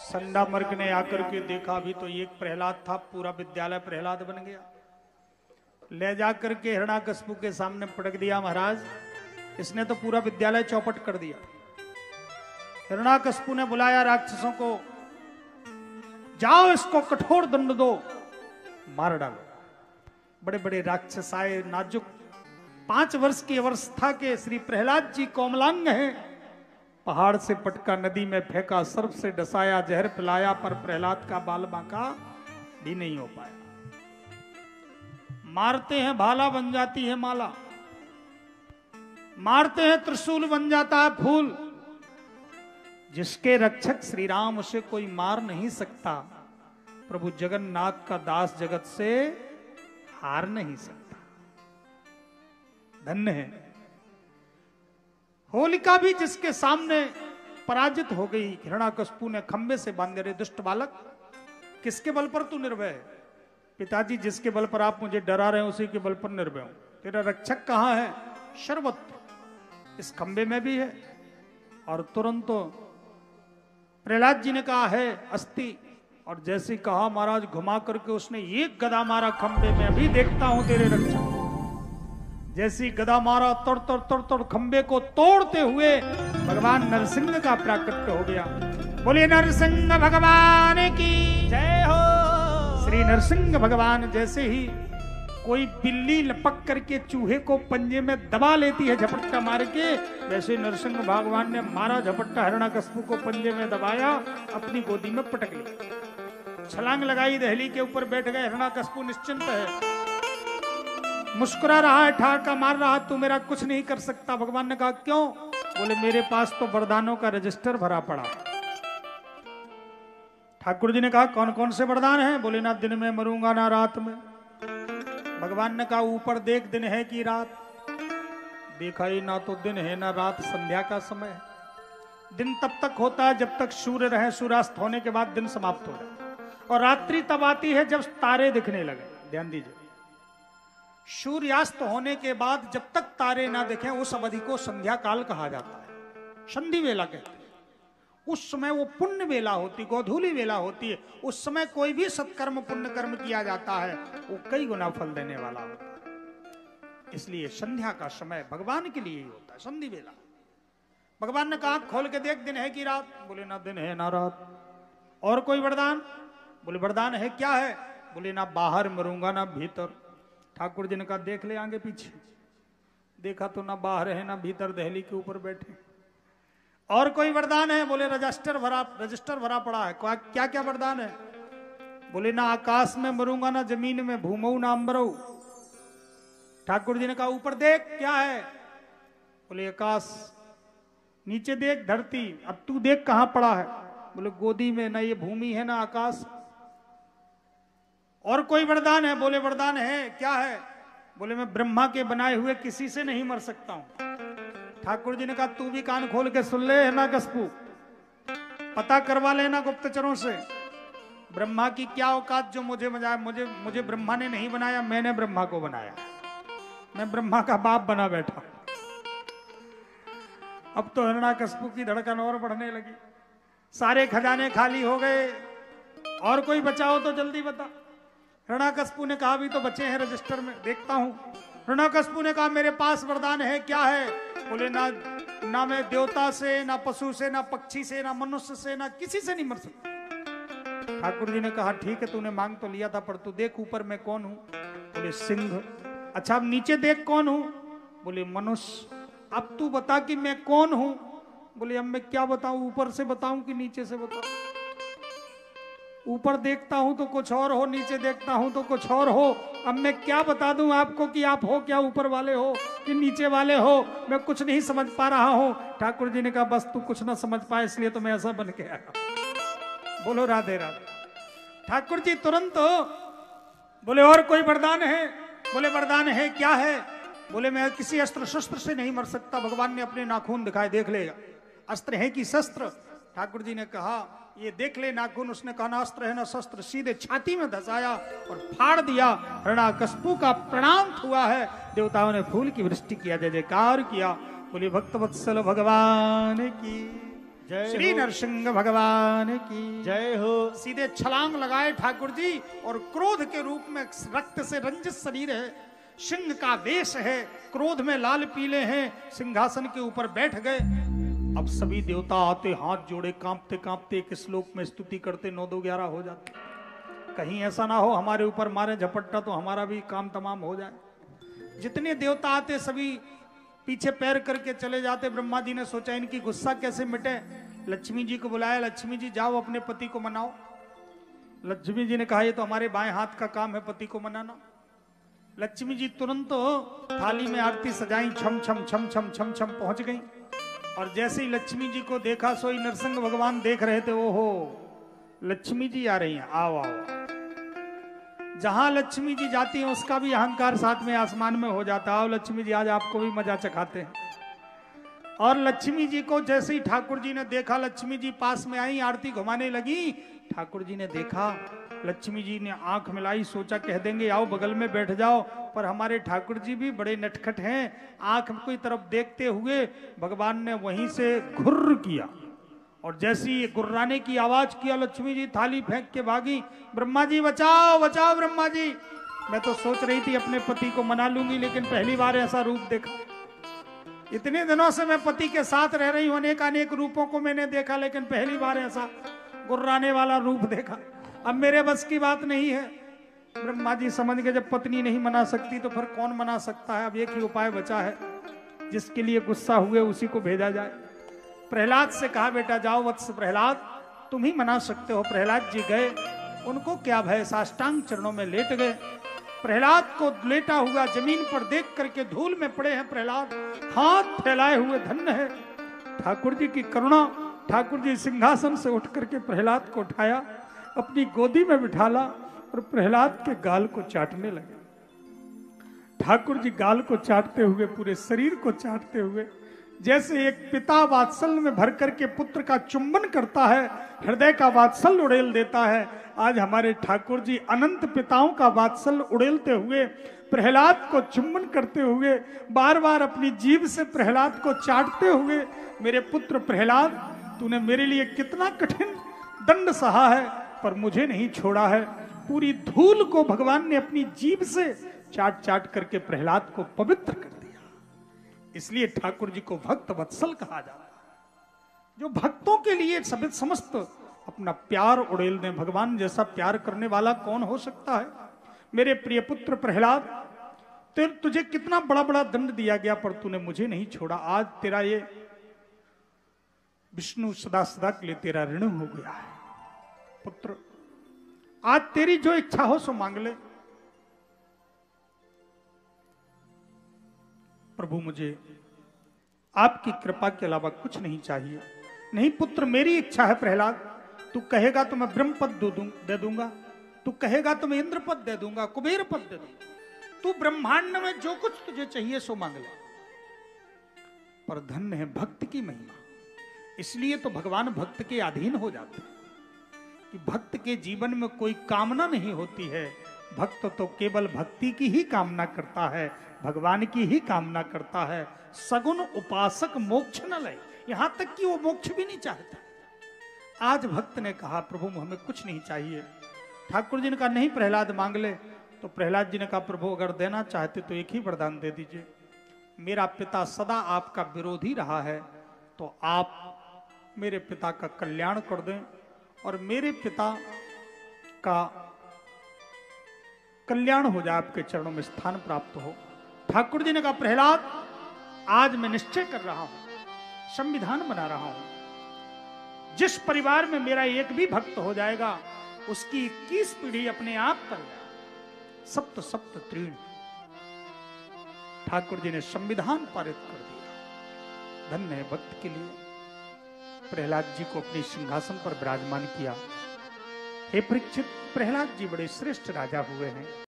संडामर्क ने आकर के देखा, अभी तो एक प्रहलाद था, पूरा विद्यालय प्रहलाद बन गया। ले जाकर के हिरण्याकश्यप के सामने पटक दिया। महाराज, इसने तो पूरा विद्यालय चौपट कर दिया। हिरण्याकश्यप ने बुलाया राक्षसों को, जाओ इसको कठोर दंड दो, मार डालो। बड़े बड़े राक्षस आए, नाजुक 5 वर्ष की अवस्था के श्री प्रहलाद जी कोमलांग हैं। पहाड़ से पटका, नदी में फेंका, सर्प से डसाया, जहर पिलाया, पर प्रहलाद का बाल बांका भी नहीं हो पाया। मारते हैं भाला बन जाती है माला, मारते हैं त्रिशूल बन जाता है फूल। जिसके रक्षक श्री राम उसे कोई मार नहीं सकता, प्रभु जगन्नाथ का दास जगत से हार नहीं सकता। धन्य है होलिका भी जिसके सामने पराजित हो गई। हिरण्याकश्यप ने खंबे से बांधे, रे दुष्ट बालक, किसके बल पर तू निर्भय है? पिताजी, जिसके बल पर आप मुझे डरा रहे हैं उसी के बल पर निर्भय हूं। तेरा रक्षक कहां है? सर्वत्र इस खंबे में भी है। और तुरंत प्रहलाद जी ने कहा है अस्ति, और जैसे कहा महाराज घुमा करके उसने एक गदा मारा खंबे में, अभी देखता हूं तेरे रक्षक। जैसी गदा मारा, तोड़ तोड़ तोड़ तोड़ खंबे को तोड़ते हुए भगवान नरसिंह का प्राकट्य हो गया। बोलिए नरसिंह भगवान की जय हो। श्री नरसिंह भगवान जैसे ही कोई बिल्ली लपक करके चूहे को पंजे में दबा लेती है झपट्टा मार के, वैसे नरसिंह भगवान ने मारा झपट्टा, हिरण्याकश्यप को पंजे में दबाया, अपनी गोदी में पटक लिया, छलांग लगाई, दहली के ऊपर बैठ गए। हिरण्याकश्यप निश्चिंत है, मुस्कुरा रहा है, ठाका मार रहा, तू मेरा कुछ नहीं कर सकता। भगवान ने कहा क्यों? बोले मेरे पास तो वरदानों का रजिस्टर भरा पड़ा। ठाकुर जी ने कहा कौन कौन से वरदान हैं? बोले ना दिन में मरूंगा ना रात में। भगवान ने कहा ऊपर देख, दिन है कि रात? देखा ही ना, तो दिन है ना रात, संध्या का समय है। दिन तब तक होता है जब तक सूर्य रहे, सूर्यास्त होने के बाद दिन समाप्त हो जाए, और रात्रि तब आती है जब तारे दिखने लगे। ध्यान दीजिए, सूर्यास्त होने के बाद जब तक तारे ना दिखें उस अवधि को संध्या काल कहा जाता है, संधि वेला कहते हैं। उस समय वो पुण्य वेला होती, गोधूली वेला होती है। उस समय कोई भी सत्कर्म पुण्य कर्म किया जाता है, वो कई गुना फल देने वाला होता है। इसलिए संध्या का समय भगवान के लिए ही होता है, संधि वेला। भगवान ने कहा खोल के देख, दिन है कि रात? बोले ना दिन है ना रात। और कोई वरदान? बोले वरदान है, क्या है? बोले ना बाहर मरूंगा ना भीतर। ठाकुर जी ने कहा देख ले आगे पीछे। देखा तो ना बाहर है ना भीतर, दहली के ऊपर बैठे। और कोई वरदान है? बोले रजिस्टर भरा पड़ा है। क्या क्या वरदान है? बोले ना आकाश में मरूंगा ना जमीन में, भूमऊ ना अंबरऊ। ठाकुर जी ने कहा ऊपर देख, क्या है? बोले आकाश। नीचे देख, धरती। अब तू देख कहां पड़ा है? बोले गोदी में, ना ये भूमि है ना आकाश। और कोई वरदान है? बोले वरदान है, क्या है? बोले मैं ब्रह्मा के बनाए हुए किसी से नहीं मर सकता हूं। ठाकुर जी ने कहा तू भी कान खोल के सुन ले हिरण्याकश्यप, पता करवा लेना गुप्तचरों से, ब्रह्मा की क्या औकात जो मुझे बनाया। मुझे ब्रह्मा ने नहीं बनाया, मैंने ब्रह्मा को बनाया। मैं ब्रह्मा का बाप बना बैठा। अब तो हिरण्याकश्यप की धड़कन और बढ़ने लगी। सारे खजाने खाली हो गए, और कोई बचाओ तो जल्दी बता। हिरण्याकश्यप ने कहा भी तो बचे हैं रजिस्टर में, देखता हूं। हिरण्याकश्यप ने कहा मेरे पास वरदान है, क्या है? बोले ना मैं देवता से, ना पशु से, ना पक्षी से, ना मनुष्य से, ना किसी से नहीं मर सकता। ठाकुर जी ने कहा ठीक है, तूने मांग तो लिया था, पर तू देख ऊपर मैं कौन हूं? बोले सिंह। अच्छा अब नीचे देख कौन हूं? बोले मनुष्य। अब तू बता कि मैं कौन हूं? बोले अब मैं क्या बताऊं, ऊपर से बताऊं कि नीचे से बताऊं? ऊपर देखता हूं तो कुछ और हो, नीचे देखता हूं तो कुछ और हो। अब मैं क्या बता दूं आपको कि आप हो क्या, ऊपर वाले हो कि नीचे वाले हो? मैं कुछ नहीं समझ पा रहा हूं। ठाकुर जी ने कहा बस तू कुछ ना समझ पाए, इसलिए तो मैं ऐसा बन के आया। बोलो राधे राधे। ठाकुर जी तुरंत बोले और कोई वरदान है? बोले वरदान है, क्या है? बोले मैं किसी अस्त्र शस्त्र से नहीं मर सकता। भगवान ने अपने नाखून दिखाए, देख लेगा अस्त्र है कि शस्त्र। ठाकुर जी ने कहा ये देख ले नाखून। उसने कहा ना अस्त्र है ना शस्त्र, सीधे छाती में धसाया और फाड़ दिया। हिरण्याकश्यप का प्रणाम हुआ है। देवताओं ने फूल की वृष्टि किया, जय जयकार किया। बोले भक्त वत्सल भगवान की श्री नरसिंह भगवान की जय हो। सीधे छलांग लगाए ठाकुर जी, और क्रोध के रूप में रक्त से रंजित शरीर है, सिंह का वेश है, क्रोध में लाल पीले हैं, सिंहासन के ऊपर बैठ गए। अब सभी देवता आते, हाथ जोड़े, कांपते कांपते एक श्लोक में स्तुति करते, 9 2 11 हो जाते। कहीं ऐसा ना हो हमारे ऊपर मारे झपट्टा तो हमारा भी काम तमाम हो जाए। जितने देवता आते सभी पीछे पैर करके चले जाते। ब्रह्मा जी ने सोचा इनकी गुस्सा कैसे मिटे, लक्ष्मी जी को बुलाया, लक्ष्मी जी जाओ अपने पति को मनाओ। लक्ष्मी जी ने कहा ये तो हमारे बाएं हाथ का काम है पति को मनाना। लक्ष्मी जी तुरंत थाली में आरती सजाई, छम छम छम छम छम छम पहुंच गई। और जैसे ही लक्ष्मी जी को देखा, सोई नरसिंह भगवान देख रहे थे, ओहो लक्ष्मी जी आ रही हैं, आओ आओ। जहां लक्ष्मी जी जाती हैं उसका भी अहंकार साथ में आसमान में हो जाता है। आओ लक्ष्मी जी आज आपको भी मजा चखाते हैं। और लक्ष्मी जी को जैसे ही ठाकुर जी ने देखा, लक्ष्मी जी पास में आई, आरती घुमाने लगी। ठाकुर जी ने देखा, लक्ष्मी जी ने आंख मिलाई, सोचा कह देंगे आओ बगल में बैठ जाओ, पर हमारे ठाकुर जी भी बड़े नटखट हैं। आंख की तरफ देखते हुए भगवान ने वहीं से घुर्र किया, और जैसी गुर्राने की आवाज किया, लक्ष्मी जी थाली फेंक के भागी। ब्रह्मा जी बचाओ बचाओ ब्रह्मा जी, मैं तो सोच रही थी अपने पति को मना लूंगी, लेकिन पहली बार ऐसा रूप देखा। इतने दिनों से मैं पति के साथ रह रही हूं, अनेक अनेक रूपों को मैंने देखा, लेकिन पहली बार ऐसा गुर्राने वाला रूप देखा। अब मेरे बस की बात नहीं है। ब्रह्मा जी समझ गए जब पत्नी नहीं मना सकती तो फिर कौन मना सकता है। अब एक ही उपाय बचा है, जिसके लिए गुस्सा हुए उसी को भेजा जाए। प्रहलाद से कहा बेटा जाओ वत्स प्रहलाद, तुम ही मना सकते हो। प्रहलाद जी गए, उनको क्या भय, साष्टांग चरणों में लेट गए। प्रहलाद को लेटा हुआ जमीन पर देख करके धूल में पड़े हैं प्रहलाद, हाथ फैलाए हुए धन्य है ठाकुर जी की करुणा। ठाकुर जी सिंहासन से उठ करके प्रहलाद को उठाया, अपनी गोदी में बिठाला और प्रहलाद के गाल को चाटने लगे। ठाकुर जी गाल को चाटते हुए, पूरे शरीर को चाटते हुए, जैसे एक पिता वात्सल्य में भर करके पुत्र का चुंबन करता है, हृदय का वात्सल्य उड़ेल देता है। आज हमारे ठाकुर जी अनंत पिताओं का वात्सल्य उड़ेलते हुए, प्रहलाद को चुंबन करते हुए, बार बार अपनी जीभ से प्रहलाद को चाटते हुए, मेरे पुत्र प्रहलाद तूने मेरे लिए कितना कठिन दंड सहा है, पर मुझे नहीं छोड़ा है। पूरी धूल को भगवान ने अपनी जीभ से चाट चाट करके प्रहलाद को पवित्र कर दिया। इसलिए ठाकुर जी को भक्त वत्सल कहा जाता है, जो भक्तों के लिए समस्त अपना प्यार उड़ेल दें। भगवान जैसा प्यार करने वाला कौन हो सकता है। मेरे प्रिय पुत्र प्रहलाद, तुझे कितना बड़ा बड़ा दंड दिया गया, पर तूने मुझे नहीं छोड़ा। आज तेरा ये विष्णु सदा सदा के लिए तेरा ऋण हो गया है। पुत्र आज तेरी जो इच्छा हो सो मांग ले। प्रभु मुझे आपकी कृपा के अलावा कुछ नहीं चाहिए। नहीं पुत्र मेरी इच्छा है प्रहलाद, तू कहेगा तो मैं ब्रह्म पद दे दूंगा, तू कहेगा तो मैं इंद्र पद दे दूंगा, कुबेर पद दे दूंगा। तू ब्रह्मांड में जो कुछ तुझे चाहिए सो मांग ले। पर धन्य है भक्त की महिमा। इसलिए तो भगवान भक्त के अधीन हो जाते हैं कि भक्त के जीवन में कोई कामना नहीं होती है। भक्त तो केवल भक्ति की ही कामना करता है, भगवान की ही कामना करता है। सगुण उपासक मोक्ष न लय, यहां तक कि वो मोक्ष भी नहीं चाहता। आज भक्त ने कहा प्रभु हमें कुछ नहीं चाहिए। ठाकुर जी ने कहा नहीं प्रहलाद मांग ले। तो प्रहलाद जी ने कहा प्रभु अगर देना चाहते तो एक ही वरदान दे दीजिए। मेरा पिता सदा आपका विरोधी रहा है, तो आप मेरे पिता का कल्याण कर दें और मेरे पिता का कल्याण हो जाए, आपके चरणों में स्थान प्राप्त हो। ठाकुर जी ने कहा प्रहलाद आज मैं निश्चय कर रहा हूं, संविधान बना रहा हूं, जिस परिवार में मेरा एक भी भक्त हो जाएगा उसकी 21 पीढ़ी अपने आप कर जाए। सप्त सप्त तीर्ण। ठाकुर जी ने संविधान पारित कर दिया। धन्य है भक्त के लिए। प्रहलाद जी को अपने सिंहासन पर विराजमान किया। हे परीक्षित, प्रहलाद जी बड़े श्रेष्ठ राजा हुए हैं।